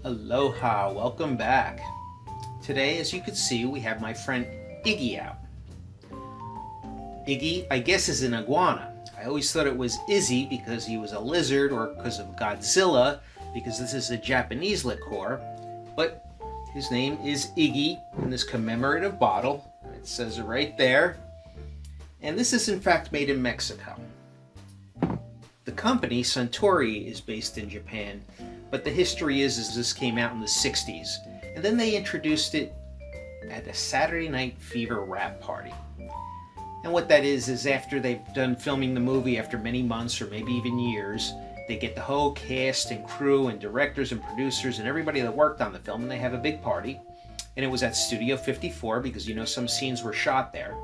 Aloha, welcome back. Today, as you can see, we have my friend Iggy out. Iggy, I guess, is an iguana. I always thought it was Izzy because he was a lizard, or because of Godzilla, because this is a Japanese liqueur, but his name is Iggy in this commemorative bottle. It says it right there. And this is in fact made in Mexico. The company, Suntory, is based in Japan, but the history is this came out in the 60s. And then they introduced it at a Saturday Night Fever wrap party. And what that is after they've done filming the movie, after many months or maybe even years, they get the whole cast and crew and directors and producers and everybody that worked on the film, and they have a big party. And it was at Studio 54 because, you know, some scenes were shot there.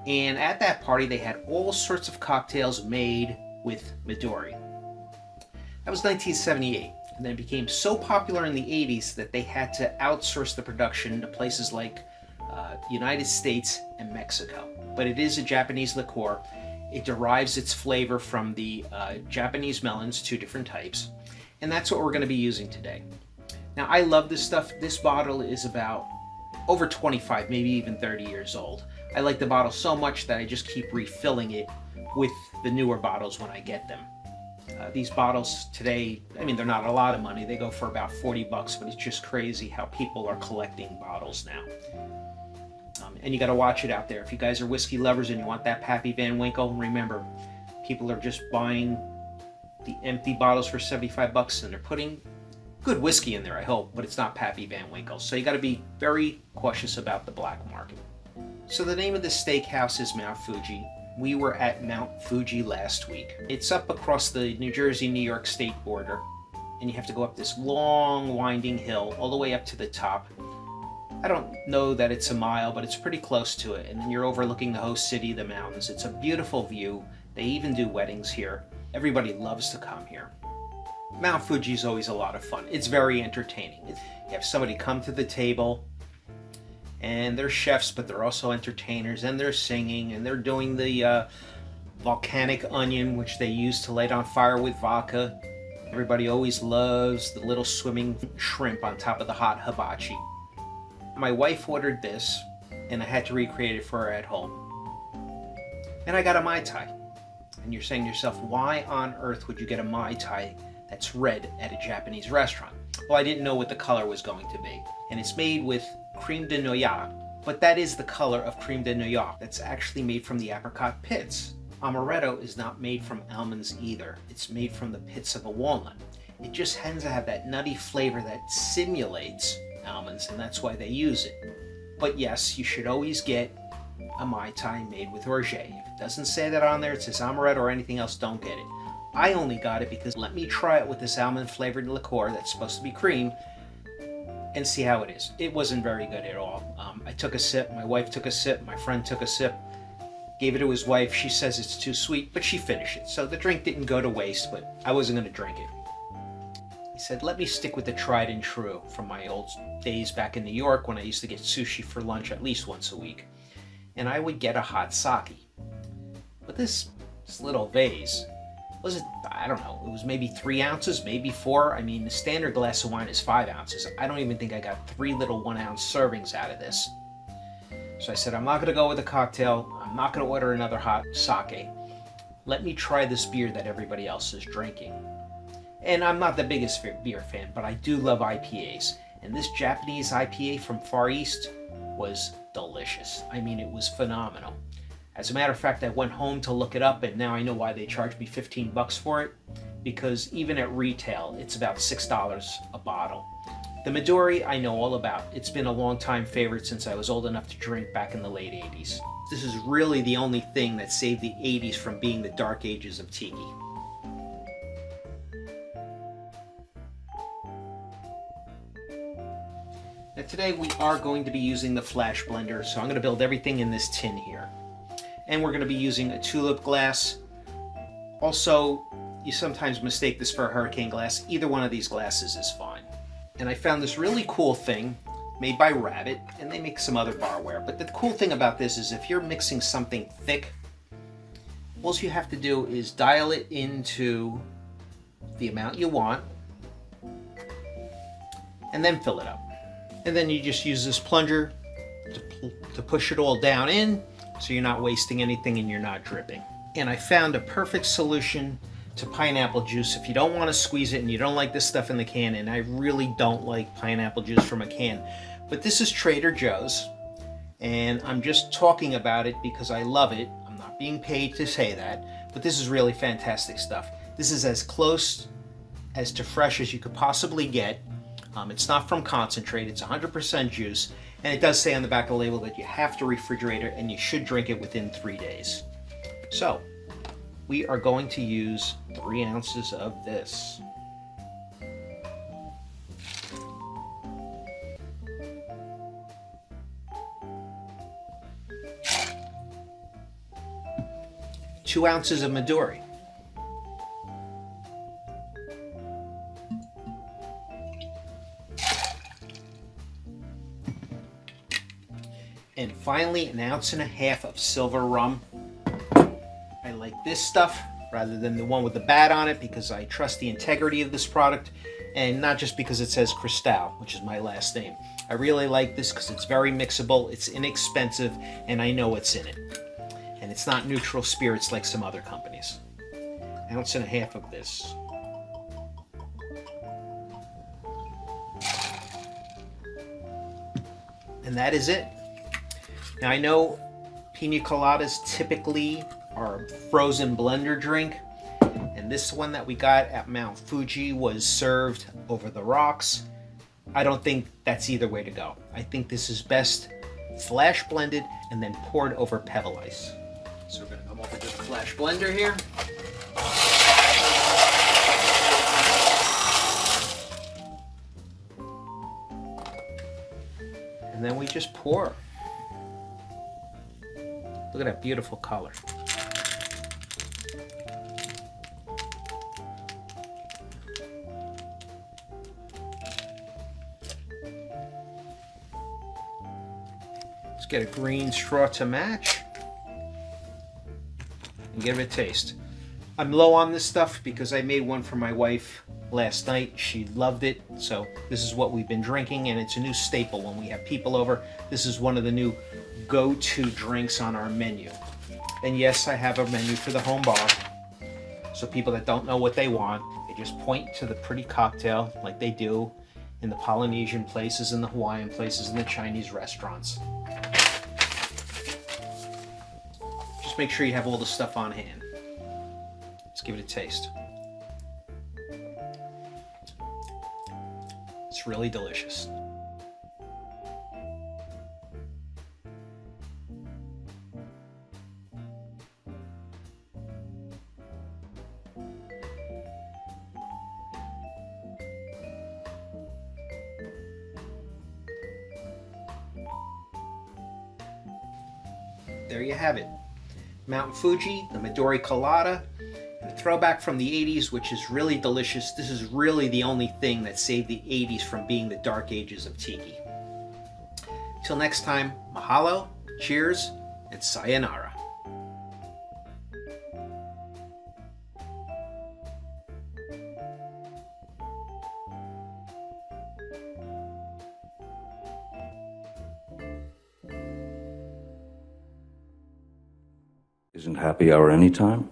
And at that party, they had all sorts of cocktails made with Midori. That was 1978. And then it became so popular in the 80s that they had to outsource the production to places like United States and Mexico. But it is a Japanese liqueur. It derives its flavor from the Japanese melons, 2 different types. And that's what we're going to be using today. Now, I love this stuff. This bottle is about over 25, maybe even 30 years old. I like the bottle so much that I just keep refilling it with the newer bottles when I get them. These bottles today, I mean, they're not a lot of money. They go for about 40 bucks, but it's just crazy how people are collecting bottles now. And you got to watch it out there. If you guys are whiskey lovers and you want that Pappy Van Winkle, remember, people are just buying the empty bottles for 75 bucks and they're putting good whiskey in there, I hope, but it's not Pappy Van Winkle. So you got to be very cautious about the black market. So the name of this steakhouse is Mount Fuji. We were at Mount Fuji last week. It's up across the New Jersey-New York state border, and you have to go up this long, winding hill all the way up to the top. I don't know that it's a mile, but it's pretty close to it, and then you're overlooking the host city, the mountains. It's a beautiful view. They even do weddings here. Everybody loves to come here. Mount Fuji is always a lot of fun. It's very entertaining. You have somebody come to the table, and they're chefs, but they're also entertainers, and they're singing, and they're doing the volcanic onion, which they use to light on fire with vodka. Everybody always loves the little swimming shrimp on top of the hot hibachi. My wife ordered this, and I had to recreate it for her at home. And I got a Mai Tai. And you're saying to yourself, why on earth would you get a Mai Tai that's red at a Japanese restaurant? Well, I didn't know what the color was going to be. And it's made with creme de noyau, but that is the color of creme de noyau. That's actually made from the apricot pits. Amaretto is not made from almonds either. It's made from the pits of a walnut. It just happens to have that nutty flavor that simulates almonds, and that's why they use it. But yes, you should always get a Mai Tai made with orgeat. If it doesn't say that on there, it says amaretto or anything else, don't get it. I only got it because let me try it with this almond flavored liqueur that's supposed to be cream and see how it is. It wasn't very good at all. I took a sip, my wife took a sip, my friend took a sip, gave it to his wife. She says it's too sweet, but she finished it. So the drink didn't go to waste, but I wasn't going to drink it. He said, let me stick with the tried and true from my old days back in New York when I used to get sushi for lunch at least once a week. And I would get a hot sake. But this little vase, was it, I don't know, it was maybe 3 ounces, maybe 4. I mean, the standard glass of wine is 5 ounces. I don't even think I got 3 little 1-ounce servings out of this. So I said, I'm not going to go with a cocktail. I'm not going to order another hot sake. Let me try this beer that everybody else is drinking. And I'm not the biggest beer fan, but I do love IPAs. And this Japanese IPA from Far East was delicious. I mean, it was phenomenal. As a matter of fact, I went home to look it up, and now I know why they charged me 15 bucks for it, because even at retail, it's about $6 a bottle. The Midori, I know all about. It's been a long-time favorite since I was old enough to drink back in the late 80s. This is really the only thing that saved the 80s from being the dark ages of Tiki. Now today we are going to be using the flash blender, so I'm going to build everything in this tin here. And we're going to be using a tulip glass. Also, you sometimes mistake this for a hurricane glass. Either one of these glasses is fine. And I found this really cool thing made by Rabbit, and they make some other barware. But the cool thing about this is if you're mixing something thick, all you have to do is dial it into the amount you want and then fill it up. And then you just use this plunger to push it all down in so you're not wasting anything and you're not dripping. And I found a perfect solution to pineapple juice if you don't want to squeeze it and you don't like this stuff in the can, and I really don't like pineapple juice from a can. But this is Trader Joe's, and I'm just talking about it because I love it. I'm not being paid to say that, but this is really fantastic stuff. This is as close as to fresh as you could possibly get. It's not from concentrate, it's 100% juice, and it does say on the back of the label that you have to refrigerate it and you should drink it within 3 days. So, we are going to use 3 ounces of this. Two ounces of Midori. And finally, 1.5 ounces of silver rum. I like this stuff rather than the one with the bat on it because I trust the integrity of this product, and not just because it says Cristal, which is my last name. I really like this because it's very mixable, it's inexpensive, and I know what's in it. And it's not neutral spirits like some other companies. 1.5 ounces of this. And that is it. Now I know pina coladas typically are a frozen blender drink, and this one that we got at Mount Fuji was served over the rocks. I don't think that's either way to go. I think this is best flash blended and then poured over pebble ice. So we're going to come over to the flash blender here. And then we just pour. Look at that beautiful color. Let's get a green straw to match and give it a taste. I'm low on this stuff because I made one for my wife last night. She loved it, so this is what we've been drinking, and it's a new staple when we have people over. This is one of the new go-to drinks on our menu. And yes, I have a menu for the home bar, so people that don't know what they want, they just point to the pretty cocktail like they do in the Polynesian places, in the Hawaiian places, in the Chinese restaurants. Just make sure you have all the stuff on hand. Let's give it a taste. It's really delicious. There you have it. Mount Fuji, the Midori Colada, and a throwback from the 80s, which is really delicious. This is really the only thing that saved the 80s from being the dark ages of Tiki. Till next time, mahalo, cheers, and sayonara. Isn't happy hour anytime?